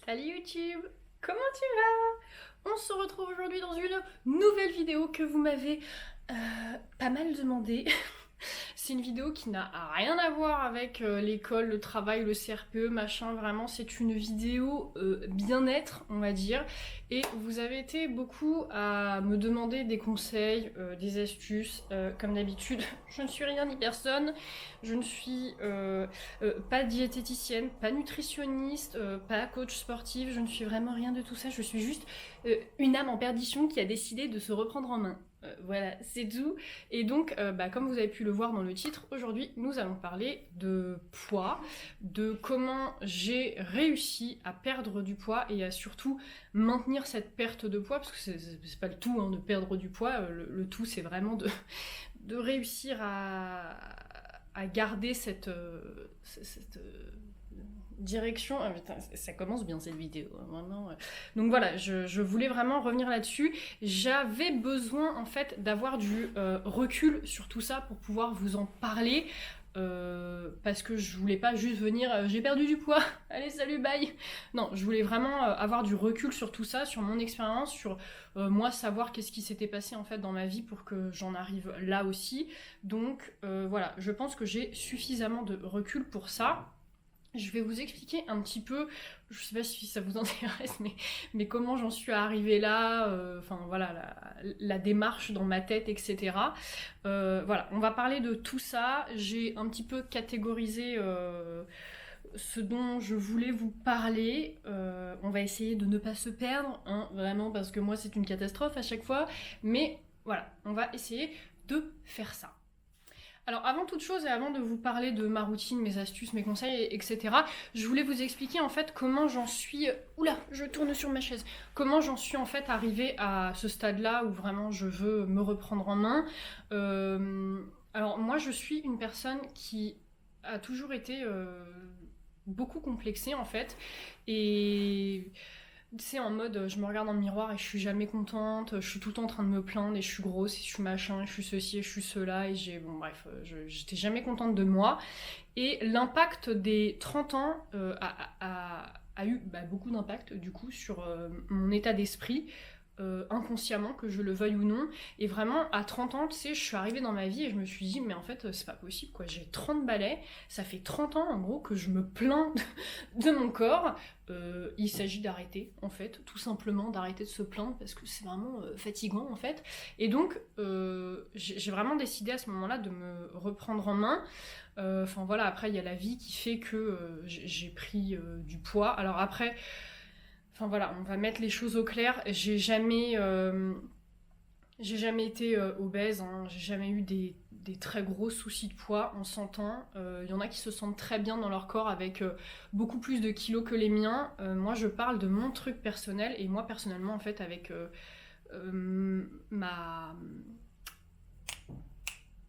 Salut YouTube, comment tu vas? On se retrouve aujourd'hui dans une nouvelle vidéo que vous m'avez pas mal demandé. C'est une vidéo qui n'a rien à voir avec l'école, le travail, le CRPE, machin, vraiment c'est une vidéo bien-être, on va dire. Et vous avez été beaucoup à me demander des conseils, des astuces, comme d'habitude. Je ne suis rien ni personne, je ne suis pas diététicienne, pas nutritionniste, pas coach sportif, je ne suis vraiment rien de tout ça, je suis juste une âme en perdition qui a décidé de se reprendre en main. Voilà, c'est tout. Et donc, comme vous avez pu le voir dans le titre, aujourd'hui, nous allons parler de poids, de comment j'ai réussi à perdre du poids et à surtout maintenir cette perte de poids, parce que c'est pas le tout hein, de perdre du poids, le tout c'est vraiment de réussir à garder cette direction. Ah, putain, ça commence bien cette vidéo, vraiment. Donc voilà, je voulais vraiment revenir là-dessus. J'avais besoin en fait d'avoir du recul sur tout ça pour pouvoir vous en parler. Parce que je voulais pas juste venir j'ai perdu du poids, allez salut bye. Non, je voulais vraiment avoir du recul sur tout ça, sur mon expérience, sur moi savoir qu'est-ce qui s'était passé en fait dans ma vie pour que j'en arrive là aussi. Donc voilà, je pense que j'ai suffisamment de recul pour ça. Je vais vous expliquer un petit peu, je sais pas si ça vous intéresse, mais comment j'en suis arrivée là, enfin voilà, la démarche dans ma tête, etc. Voilà, on va parler de tout ça. J'ai un petit peu catégorisé ce dont je voulais vous parler. On va essayer de ne pas se perdre, hein, vraiment, parce que moi c'est une catastrophe à chaque fois. Mais voilà, on va essayer de faire ça. Alors avant toute chose et avant de vous parler de ma routine, mes astuces, mes conseils, etc., je voulais vous expliquer en fait comment j'en suis... Oula, je tourne sur ma chaise. Comment j'en suis en fait arrivée à ce stade-là où vraiment je veux me reprendre en main. Alors moi je suis une personne qui a toujours été beaucoup complexée en fait. Et c'est en mode je me regarde dans le miroir et je suis jamais contente, je suis tout le temps en train de me plaindre et je suis grosse et je suis machin, je suis ceci et je suis cela et j'ai bon bref, j'étais jamais contente de moi et l'impact des 30 ans a eu beaucoup d'impact du coup sur mon état d'esprit. Inconsciemment, que je le veuille ou non. Et vraiment, à 30 ans, tu sais, je suis arrivée dans ma vie et je me suis dit, mais en fait, c'est pas possible, quoi. J'ai 30 balais, ça fait 30 ans, en gros, que je me plains de mon corps. Il s'agit d'arrêter, en fait, tout simplement d'arrêter de se plaindre parce que c'est vraiment fatigant, en fait. Et donc, j'ai vraiment décidé à ce moment-là de me reprendre en main. Enfin voilà, après, il y a la vie qui fait que j'ai pris du poids. Alors après... Enfin voilà, on va mettre les choses au clair. J'ai jamais été obèse, hein. J'ai jamais eu des très gros soucis de poids, on s'entend. Il y en a qui se sentent très bien dans leur corps avec beaucoup plus de kilos que les miens. Moi, je parle de mon truc personnel et moi personnellement, en fait, avec ma...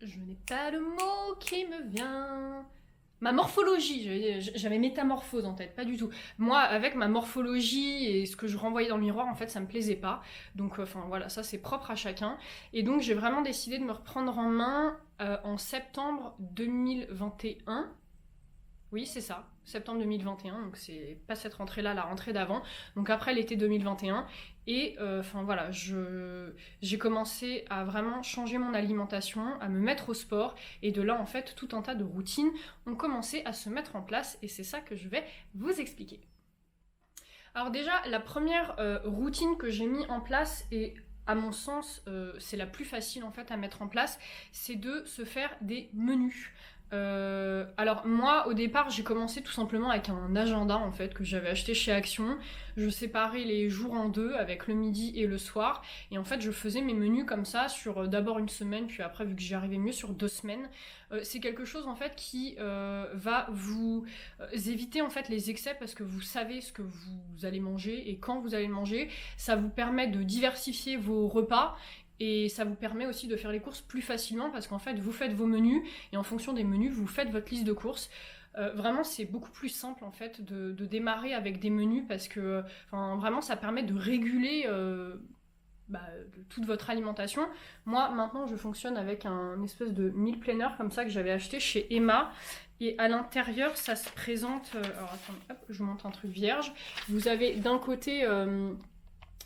Je n'ai pas le mot qui me vient. Ma morphologie, j'avais métamorphose en tête, pas du tout. Moi, avec ma morphologie et ce que je renvoyais dans le miroir, en fait, ça me plaisait pas. Donc, enfin voilà, ça c'est propre à chacun. Et donc, j'ai vraiment décidé de me reprendre en main en septembre 2021. Oui, c'est ça, septembre 2021, donc c'est pas cette rentrée-là, la rentrée d'avant, donc après l'été 2021. Et enfin voilà, j'ai commencé à vraiment changer mon alimentation, à me mettre au sport, et de là en fait tout un tas de routines ont commencé à se mettre en place, et c'est ça que je vais vous expliquer. Alors déjà, la première routine que j'ai mis en place, et à mon sens, c'est la plus facile en fait à mettre en place, c'est de se faire des menus. Alors moi au départ j'ai commencé tout simplement avec un agenda en fait que j'avais acheté chez Action. Je séparais les jours en deux avec le midi et le soir et en fait je faisais mes menus comme ça sur d'abord une semaine puis après vu que j'y arrivais mieux sur 2 semaines. C'est quelque chose en fait qui va vous éviter en fait les excès parce que vous savez ce que vous allez manger et quand vous allez le manger. Ça vous permet de diversifier vos repas. Et ça vous permet aussi de faire les courses plus facilement parce qu'en fait, vous faites vos menus et en fonction des menus, vous faites votre liste de courses. Vraiment, c'est beaucoup plus simple en fait de démarrer avec des menus parce que vraiment, ça permet de réguler toute votre alimentation. Moi, maintenant, je fonctionne avec un espèce de meal planner comme ça que j'avais acheté chez Emma. Et à l'intérieur, ça se présente... alors attends, hop, je vous montre un truc vierge. Vous avez d'un côté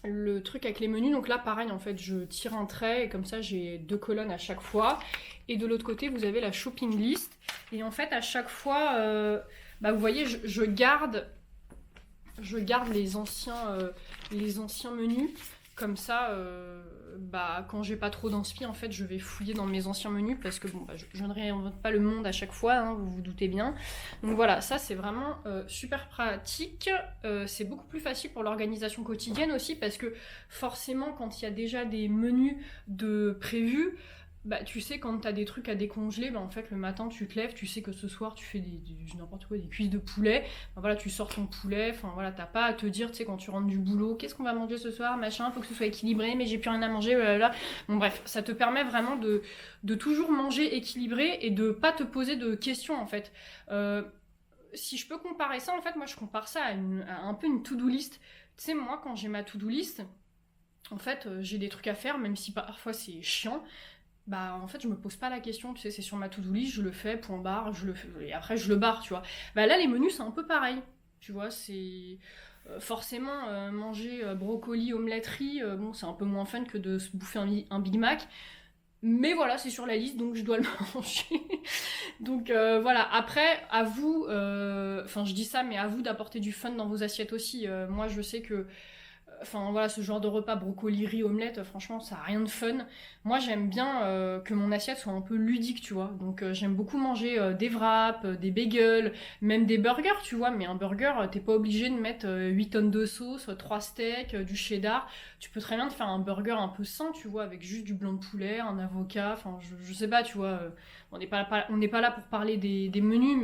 le truc avec les menus. Donc là, pareil, en fait, je tire un trait et comme ça, j'ai 2 colonnes à chaque fois. Et de l'autre côté, vous avez la shopping list. Et en fait, à chaque fois, vous voyez, je garde les anciens menus. Comme ça, quand j'ai pas trop d'inspi, en fait, je vais fouiller dans mes anciens menus parce que je ne réinvente pas le monde à chaque fois, hein, vous vous doutez bien. Donc voilà, ça c'est vraiment super pratique. C'est beaucoup plus facile pour l'organisation quotidienne aussi parce que forcément, quand il y a déjà des menus de prévus, tu sais, quand t'as des trucs à décongeler, en fait, le matin, tu te lèves, tu sais que ce soir, tu fais n'importe quoi, des cuisses de poulet. Voilà, tu sors ton poulet. Enfin, voilà, t'as pas à te dire, tu sais, quand tu rentres du boulot, qu'est-ce qu'on va manger ce soir, machin, faut que ce soit équilibré, mais j'ai plus rien à manger, blablabla. Bon, bref, ça te permet vraiment de toujours manger équilibré et de pas te poser de questions, en fait. Si je peux comparer ça, en fait, moi, je compare ça à un peu une to-do list. Tu sais, moi, quand j'ai ma to-do list, en fait, j'ai des trucs à faire, même si parfois c'est chiant. En fait, je me pose pas la question, tu sais, c'est sur ma to-do list, je le fais, point barre, je le fais, et après je le barre, tu vois. Là, les menus, c'est un peu pareil, tu vois, c'est... forcément, manger brocoli, omelette, riz, c'est un peu moins fun que de se bouffer un Big Mac, mais voilà, c'est sur la liste, donc je dois le manger. Donc voilà, après, à vous, je dis ça, mais à vous d'apporter du fun dans vos assiettes aussi. Moi, je sais que ce genre de repas, brocoli, riz, omelette, franchement, ça a rien de fun. Moi, j'aime bien que mon assiette soit un peu ludique, tu vois. Donc, j'aime beaucoup manger des wraps, des bagels, même des burgers, tu vois. Mais un burger, t'es pas obligé de mettre 8 tonnes de sauce, 3 steaks, du cheddar. Tu peux très bien te faire un burger un peu sain, tu vois, avec juste du blanc de poulet, un avocat. Enfin, je sais pas, tu vois. On n'est pas là pour parler des menus,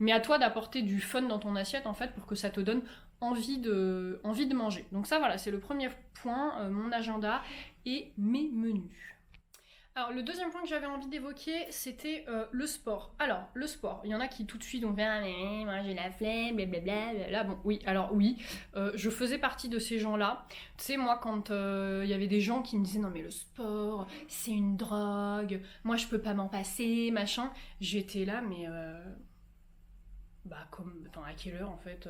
mais à toi d'apporter du fun dans ton assiette, en fait, pour que ça te donne envie de manger. Donc ça, voilà, c'est le premier point, mon agenda et mes menus. Alors, le deuxième point que j'avais envie d'évoquer, c'était le sport. Alors, le sport, il y en a qui tout de suite vont faire « mais moi j'ai la flemme, blablabla ». Là, bon, oui, alors oui, je faisais partie de ces gens-là. Tu sais, moi, quand il y avait des gens qui me disaient « non mais le sport, c'est une drogue, moi je peux pas m'en passer, machin », j'étais là, mais... à quelle heure en fait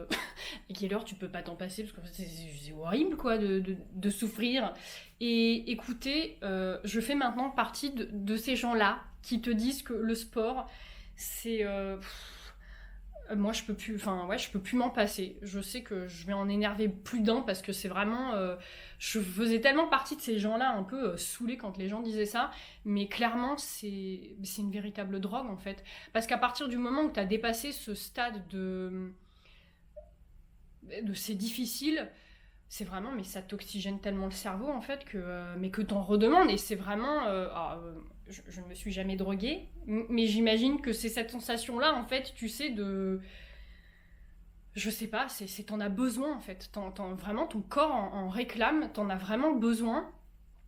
à quelle heure tu peux pas t'en passer, parce que c'est horrible quoi de souffrir. Et écoutez, je fais maintenant partie de ces gens là qui te disent que le sport c'est moi je peux plus, je peux plus m'en passer. Je sais que je vais en énerver plus d'un parce que c'est vraiment je faisais tellement partie de ces gens là un peu saoulés quand les gens disaient ça, mais clairement c'est une véritable drogue en fait, parce qu'à partir du moment où tu as dépassé ce stade de c'est difficile, c'est vraiment, mais ça t'oxygène tellement le cerveau en fait que t'en redemandes, et c'est vraiment je ne me suis jamais droguée, mais j'imagine que c'est cette sensation là en fait, tu sais, de je sais pas, t'en as besoin en fait, vraiment ton corps en réclame, t'en as vraiment besoin.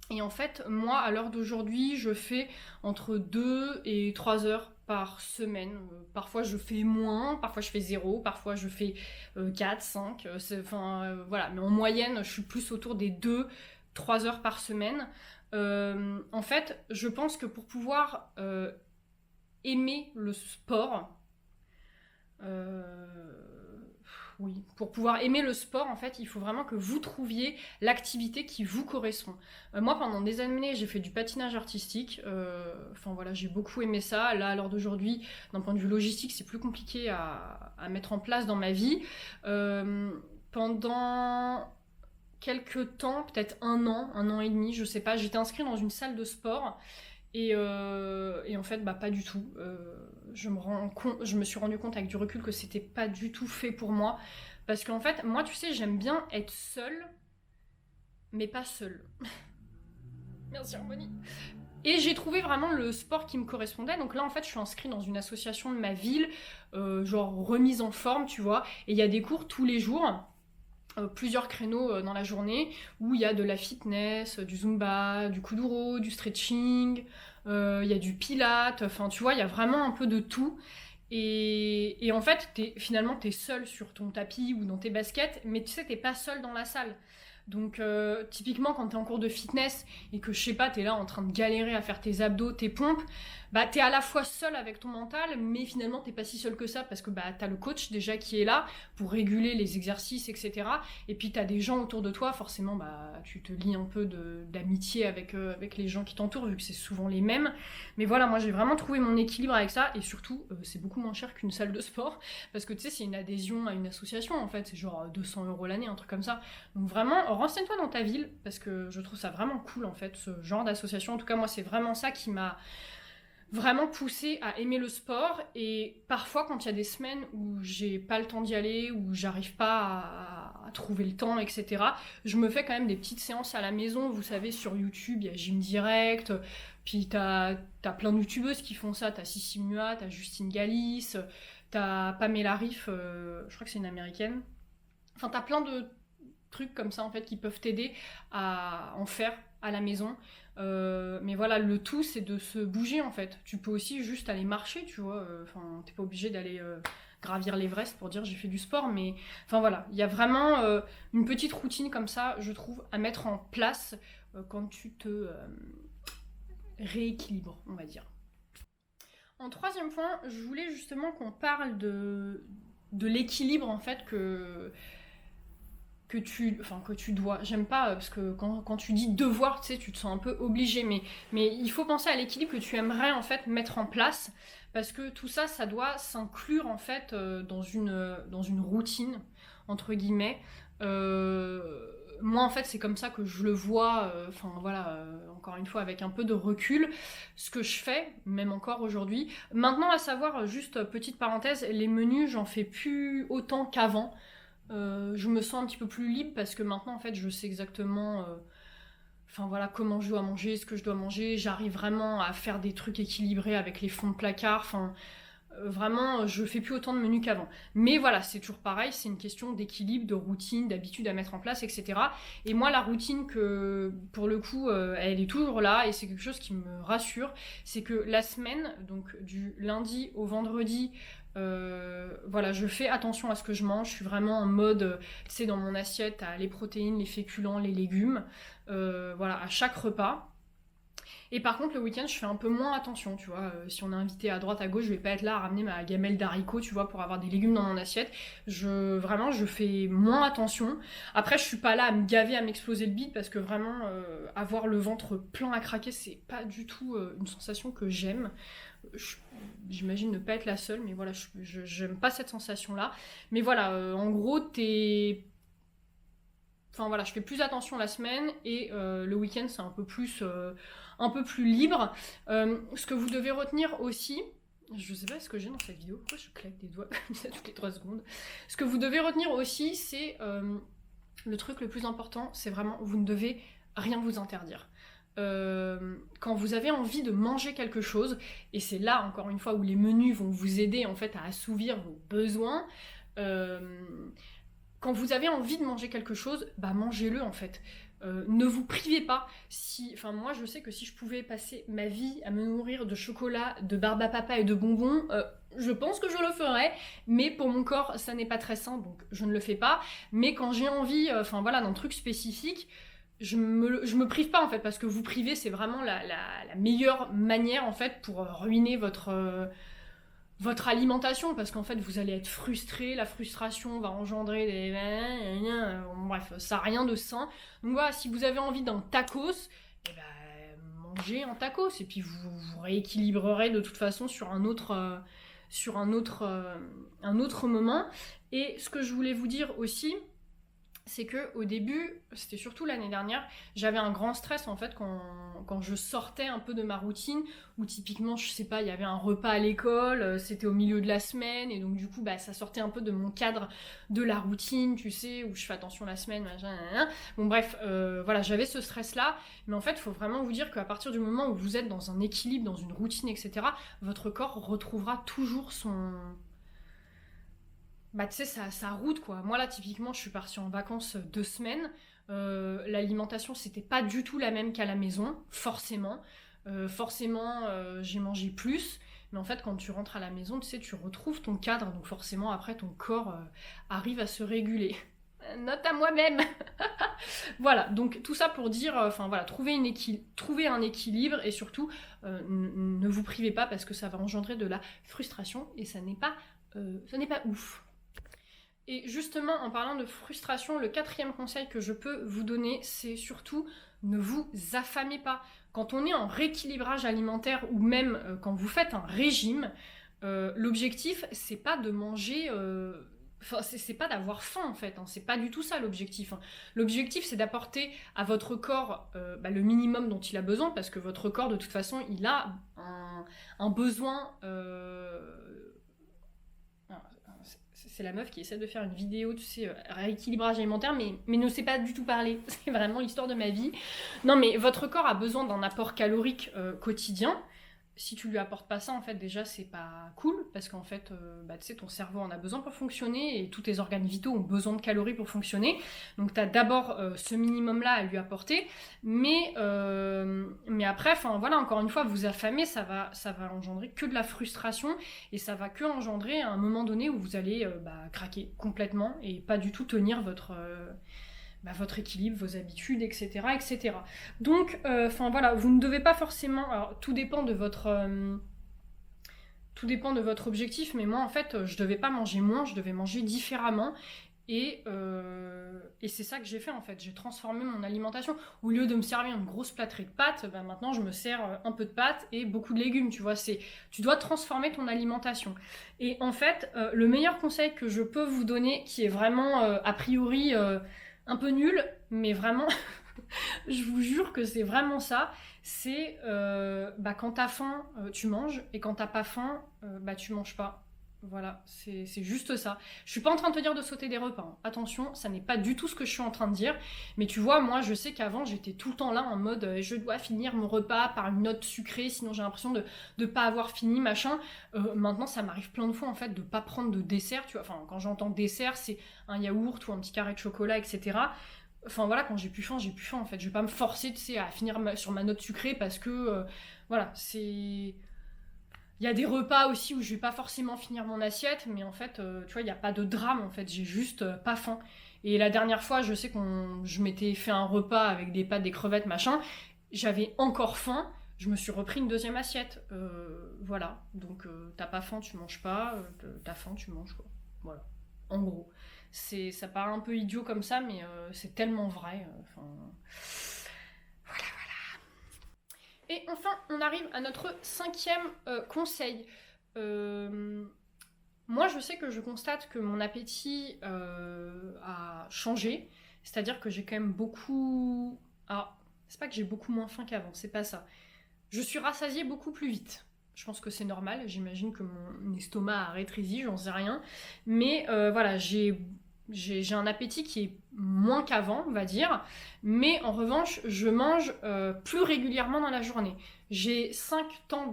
Et en fait, moi, à l'heure d'aujourd'hui, je fais entre 2 et 3 heures par semaine. Parfois, je fais moins, parfois, je fais 0, parfois, je fais 4, 5. Voilà. Mais en moyenne, je suis plus autour des 2-3 heures par semaine. En fait, je pense que pour pouvoir aimer le sport... oui, pour pouvoir aimer le sport, en fait, il faut vraiment que vous trouviez l'activité qui vous correspond. Moi, pendant des années, j'ai fait du patinage artistique. J'ai beaucoup aimé ça. Là, à l'heure d'aujourd'hui, d'un point de vue logistique, c'est plus compliqué à mettre en place dans ma vie. Pendant quelques temps, peut-être un an et demi, je sais pas, j'étais inscrite dans une salle de sport. Et en fait, pas du tout. Je me suis rendu compte avec du recul que c'était pas du tout fait pour moi. Parce qu'en fait, moi, tu sais, j'aime bien être seule, mais pas seule. Merci Harmonie. Et j'ai trouvé vraiment le sport qui me correspondait. Donc là, en fait, je suis inscrite dans une association de ma ville, genre remise en forme, tu vois. Et il y a des cours tous les jours. Plusieurs créneaux dans la journée où il y a de la fitness, du zumba, du kuduro, du stretching, il y a du pilates, enfin tu vois, il y a vraiment un peu de tout. Et en fait, finalement, t'es seul sur ton tapis ou dans tes baskets, mais tu sais, t'es pas seul dans la salle. Donc typiquement quand t'es en cours de fitness et que je sais pas, t'es là en train de galérer à faire tes abdos, tes pompes, bah t'es à la fois seul avec ton mental, mais finalement t'es pas si seul que ça parce que bah t'as le coach déjà qui est là pour réguler les exercices, etc. Et puis t'as des gens autour de toi, forcément bah tu te lis un peu d'amitié avec les gens qui t'entourent vu que c'est souvent les mêmes. Mais voilà, moi j'ai vraiment trouvé mon équilibre avec ça et surtout c'est beaucoup moins cher qu'une salle de sport parce que tu sais c'est une adhésion à une association en fait, c'est genre 200 € l'année, un truc comme ça. Donc vraiment, renseigne-toi dans ta ville, parce que je trouve ça vraiment cool en fait, ce genre d'association. En tout cas, moi, c'est vraiment ça qui m'a vraiment poussé à aimer le sport. Et parfois, quand il y a des semaines où j'ai pas le temps d'y aller, où j'arrive pas à trouver le temps, etc., je me fais quand même des petites séances à la maison. Vous savez, sur YouTube, il y a Gym Direct, puis t'as plein de youtubeuses qui font ça. T'as Sissi Mua, t'as Justine Galis, t'as Pamela Riff, je crois que c'est une américaine. Enfin, t'as plein de trucs comme ça en fait qui peuvent t'aider à en faire à la maison. Mais voilà, le tout c'est de se bouger en fait. Tu peux aussi juste aller marcher, tu vois. Enfin, t'es pas obligé d'aller gravir l'Everest pour dire j'ai fait du sport, mais enfin voilà, il y a vraiment une petite routine comme ça, je trouve, à mettre en place quand tu te rééquilibres, on va dire. En troisième point, je voulais justement qu'on parle de l'équilibre en fait que tu dois. J'aime pas parce que quand tu dis devoir, tu sais, tu te sens un peu obligé, mais il faut penser à l'équilibre que tu aimerais en fait mettre en place parce que tout ça, ça doit s'inclure en fait dans une routine entre guillemets. Moi en fait c'est comme ça que je le vois, enfin voilà, encore une fois avec un peu de recul, ce que je fais, même encore aujourd'hui. Maintenant à savoir, juste petite parenthèse, les menus j'en fais plus autant qu'avant. Je me sens un petit peu plus libre parce que maintenant en fait je sais exactement enfin voilà comment je dois manger, ce que je dois manger, j'arrive vraiment à faire des trucs équilibrés avec les fonds de placard, enfin vraiment je fais plus autant de menus qu'avant. Mais voilà, c'est toujours pareil, c'est une question d'équilibre, de routine, d'habitude à mettre en place, etc. Et moi la routine que pour le coup elle est toujours là et c'est quelque chose qui me rassure, c'est que la semaine, donc du lundi au vendredi, voilà, je fais attention à ce que je mange. Je suis vraiment en mode, tu sais, dans mon assiette, t'as les protéines, les féculents, les légumes, voilà, à chaque repas. Et par contre, le week-end, je fais un peu moins attention, tu vois. Si on est invité à droite, à gauche, je vais pas être là à ramener ma gamelle d'haricots, tu vois, pour avoir des légumes dans mon assiette. Vraiment, je fais moins attention. Après, je suis pas là à me gaver, à m'exploser le bide, parce que vraiment, avoir le ventre plein à craquer, c'est pas du tout une sensation que j'aime. J'imagine ne pas être la seule, mais voilà, j'aime pas cette sensation-là. Mais voilà, en gros, Enfin voilà, je fais plus attention la semaine et le week-end c'est un peu plus libre. Ce que vous devez retenir aussi, je sais pas ce que j'ai dans cette vidéo, pourquoi je claque des doigts comme ça toutes les 3 secondes. Ce que vous devez retenir aussi, c'est le truc le plus important, c'est vraiment vous ne devez rien vous interdire. Quand vous avez envie de manger quelque chose, et c'est là encore une fois où les menus vont vous aider en fait à assouvir vos besoins. Euh, Quand vous avez envie de manger quelque chose, bah mangez-le en fait. Ne vous privez pas. Enfin moi je sais que si je pouvais passer ma vie à me nourrir de chocolat, de barbe à papa et de bonbons, je pense que je le ferais. Mais pour mon corps, ça n'est pas très sain, donc je ne le fais pas. Mais quand j'ai envie, enfin voilà, d'un truc spécifique, je me prive pas en fait, parce que vous priver, c'est vraiment la meilleure manière en fait pour ruiner votre alimentation, parce qu'en fait vous allez être frustré, la frustration va engendrer des... Bref, ça n'a rien de sain. Donc voilà, si vous avez envie d'un tacos, eh ben, mangez un tacos, et puis vous rééquilibrerez de toute façon sur un autre moment. Et ce que je voulais vous dire aussi, c'est que au début, c'était surtout l'année dernière, j'avais un grand stress en fait quand je sortais un peu de ma routine, où typiquement, je sais pas, il y avait un repas à l'école, c'était au milieu de la semaine, et donc du coup, bah, ça sortait un peu de mon cadre de la routine, tu sais, où je fais attention la semaine, machin, nan. Bon bref, voilà, j'avais ce stress-là, mais en fait, il faut vraiment vous dire qu'à partir du moment où vous êtes dans un équilibre, dans une routine, etc., votre corps retrouvera toujours bah tu sais, sa route quoi. Moi là typiquement je suis partie en vacances 2 semaines. L'alimentation c'était pas du tout la même qu'à la maison, forcément. Forcément j'ai mangé plus. Mais en fait quand tu rentres à la maison, tu sais, tu retrouves ton cadre. Donc forcément après ton corps arrive à se réguler. Note à moi-même. Voilà, donc tout ça pour dire, enfin voilà, trouver un équilibre et surtout ne vous privez pas parce que ça va engendrer de la frustration et ça n'est pas ouf. Et justement, en parlant de frustration, le 4e conseil que je peux vous donner, c'est surtout ne vous affamez pas. Quand on est en rééquilibrage alimentaire ou même quand vous faites un régime, l'objectif, c'est pas de manger. Enfin, c'est pas d'avoir faim en fait, hein. C'est pas du tout ça l'objectif, hein. L'objectif, c'est d'apporter à votre corps le minimum dont il a besoin, parce que votre corps, de toute façon, il a un besoin. C'est la meuf qui essaie de faire une vidéo, tu sais, rééquilibrage alimentaire, mais ne sait pas du tout parler. C'est vraiment l'histoire de ma vie. Non, mais votre corps a besoin d'un apport calorique quotidien. Si tu lui apportes pas ça, en fait, déjà, c'est pas cool, parce qu'en fait, tu sais, ton cerveau en a besoin pour fonctionner, et tous tes organes vitaux ont besoin de calories pour fonctionner. Donc, tu as d'abord ce minimum-là à lui apporter, mais après, enfin, voilà, encore une fois, vous affamer, ça va engendrer que de la frustration, et ça va que engendrer à un moment donné où vous allez craquer complètement, et pas du tout tenir votre équilibre, vos habitudes, etc. etc. Donc, voilà, vous ne devez pas forcément... Alors, tout dépend de votre objectif, mais moi, en fait, je devais pas manger moins, je devais manger différemment. Et c'est ça que j'ai fait, en fait. J'ai transformé mon alimentation. Au lieu de me servir une grosse plâtrée de pâtes, maintenant, je me sers un peu de pâtes et beaucoup de légumes, tu vois. Tu dois transformer ton alimentation. Et en fait, le meilleur conseil que je peux vous donner, qui est vraiment, a priori... un peu nul, mais vraiment, je vous jure que c'est vraiment ça. C'est quand t'as faim, tu manges, et quand t'as pas faim, tu manges pas. Voilà, c'est juste ça. Je suis pas en train de te dire de sauter des repas, hein. Attention, ça n'est pas du tout ce que je suis en train de dire. Mais tu vois, moi, je sais qu'avant, j'étais tout le temps là en mode je dois finir mon repas par une note sucrée, sinon j'ai l'impression de pas avoir fini, machin. Maintenant, ça m'arrive plein de fois, en fait, de pas prendre de dessert, tu vois. Enfin, quand j'entends dessert, c'est un yaourt ou un petit carré de chocolat, etc. Enfin voilà, quand j'ai plus faim, en fait. Je vais pas me forcer, tu sais, à finir sur ma note sucrée parce que, voilà, c'est... Il y a des repas aussi où je vais pas forcément finir mon assiette, mais en fait, tu vois, il n'y a pas de drame, en fait, j'ai juste pas faim. Et la dernière fois, je sais je m'étais fait un repas avec des pâtes, des crevettes, machin, j'avais encore faim, je me suis repris une deuxième assiette. Voilà, donc t'as pas faim, tu manges pas, t'as faim, tu manges, quoi. Voilà, en gros. Ça paraît un peu idiot comme ça, mais c'est tellement vrai. Voilà. Et enfin, on arrive à notre 5e conseil. Moi, je sais que je constate que mon appétit a changé. C'est-à-dire que j'ai quand même beaucoup... Ah, c'est pas que j'ai beaucoup moins faim qu'avant, c'est pas ça. Je suis rassasiée beaucoup plus vite. Je pense que c'est normal. J'imagine que mon estomac a rétréci, j'en sais rien. Mais voilà, j'ai un appétit qui est moins qu'avant, on va dire. Mais en revanche, je mange plus régulièrement dans la journée. J'ai 5 temps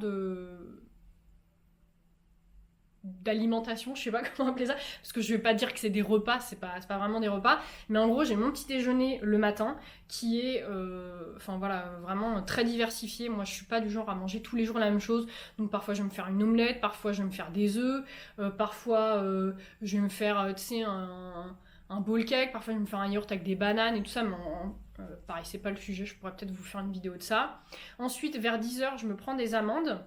d'alimentation, je sais pas comment appeler ça, parce que je vais pas dire que c'est des repas, c'est pas vraiment des repas, mais en gros j'ai mon petit déjeuner le matin qui est vraiment très diversifié. Moi je suis pas du genre à manger tous les jours la même chose, donc parfois je vais me faire une omelette, parfois je vais me faire des œufs, parfois je vais me faire tu sais un bowl cake, parfois je vais me faire un yaourt avec des bananes et tout ça, mais pareil c'est pas le sujet, je pourrais peut-être vous faire une vidéo de ça. Ensuite vers 10h je me prends des amandes.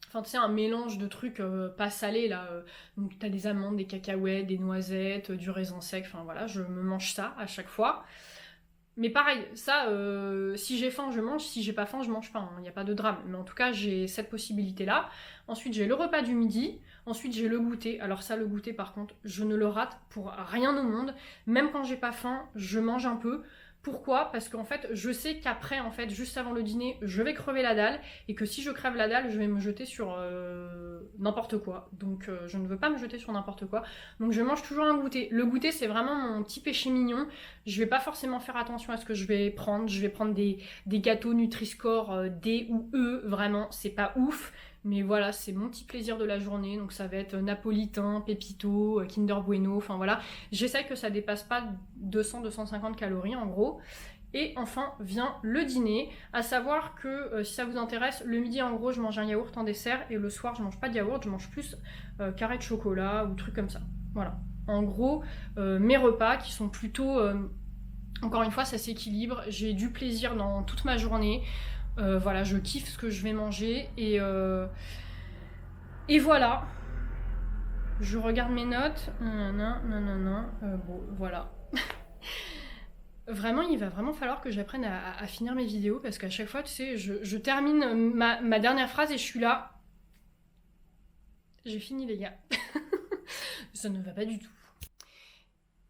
Enfin, tu sais, un mélange de trucs pas salés, là. Donc, t'as des amandes, des cacahuètes, des noisettes, du raisin sec. Enfin, voilà, je me mange ça à chaque fois. Mais pareil, ça, si j'ai faim, je mange. Si j'ai pas faim, je mange pas. Il n'y a pas de drame. Mais en tout cas, j'ai cette possibilité-là. Ensuite, j'ai le repas du midi. Ensuite, j'ai le goûter. Alors ça, le goûter, par contre, je ne le rate pour rien au monde. Même quand j'ai pas faim, je mange un peu. Pourquoi ? Parce qu'en fait, je sais qu'après, en fait, juste avant le dîner, je vais crever la dalle, et que si je crève la dalle, je vais me jeter sur n'importe quoi. Donc, je ne veux pas me jeter sur n'importe quoi. Donc, je mange toujours un goûter. Le goûter, c'est vraiment mon petit péché mignon. Je vais pas forcément faire attention à ce que je vais prendre. Je vais prendre des gâteaux Nutri-Score D ou E. Vraiment, c'est pas ouf. Mais voilà, c'est mon petit plaisir de la journée. Donc ça va être napolitain, pépito, Kinder Bueno, enfin voilà. J'essaie que ça dépasse pas 200-250 calories en gros. Et enfin vient le dîner, à savoir que si ça vous intéresse, le midi en gros je mange un yaourt en dessert, et le soir je mange pas de yaourt, je mange plus carré de chocolat ou trucs comme ça. Voilà. en gros mes repas qui sont plutôt... encore une fois, ça s'équilibre, j'ai du plaisir dans toute ma journée. Voilà, je kiffe ce que je vais manger et voilà. Je regarde mes notes. Bon, voilà. Vraiment, il va vraiment falloir que j'apprenne à finir mes vidéos parce qu'à chaque fois, tu sais, je termine ma dernière phrase et je suis là. J'ai fini, les gars. Ça ne va pas du tout.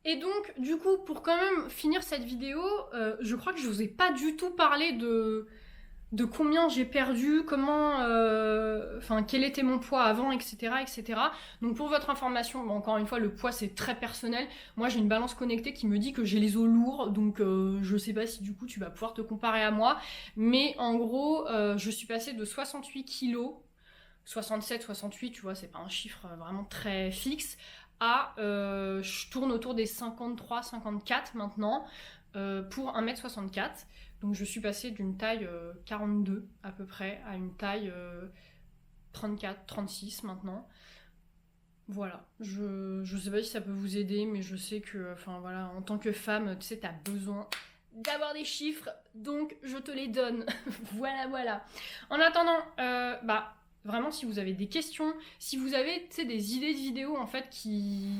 Et donc, du coup, pour quand même finir cette vidéo, je crois que je vous ai pas du tout parlé de combien j'ai perdu, comment, enfin, quel était mon poids avant, etc., etc. Donc pour votre information, bon, encore une fois, le poids c'est très personnel. Moi j'ai une balance connectée qui me dit que j'ai les os lourds, donc je sais pas si du coup tu vas pouvoir te comparer à moi, mais en gros, je suis passée de 68 kilos, 67, 68, tu vois, c'est pas un chiffre vraiment très fixe, à, je tourne autour des 53, 54 maintenant, pour 1m64. Donc je suis passée d'une taille 42 à peu près à une taille 34, 36 maintenant. Voilà, je sais pas si ça peut vous aider, mais je sais que, enfin voilà, en tant que femme, tu sais, t'as besoin d'avoir des chiffres, donc je te les donne. Voilà. En attendant, vraiment, si vous avez des questions, si vous avez, tu sais, des idées de vidéos en fait qui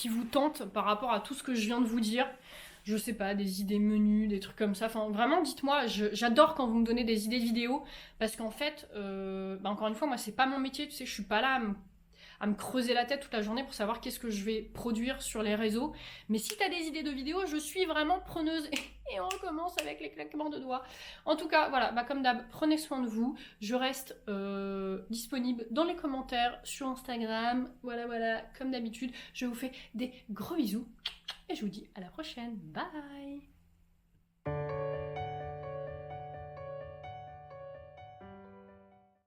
vous tentent par rapport à tout ce que je viens de vous dire, je sais pas, des idées menus, des trucs comme ça. Enfin, vraiment, dites-moi, j'adore quand vous me donnez des idées de vidéos, parce qu'en fait, encore une fois, moi, c'est pas mon métier, tu sais, je suis pas là à me creuser la tête toute la journée pour savoir qu'est-ce que je vais produire sur les réseaux. Mais si t'as des idées de vidéos, je suis vraiment preneuse. Et on recommence avec les claquements de doigts. En tout cas, voilà, comme d'hab, prenez soin de vous. Je reste disponible dans les commentaires, sur Instagram. Voilà, comme d'habitude. Je vous fais des gros bisous. Et je vous dis à la prochaine. Bye!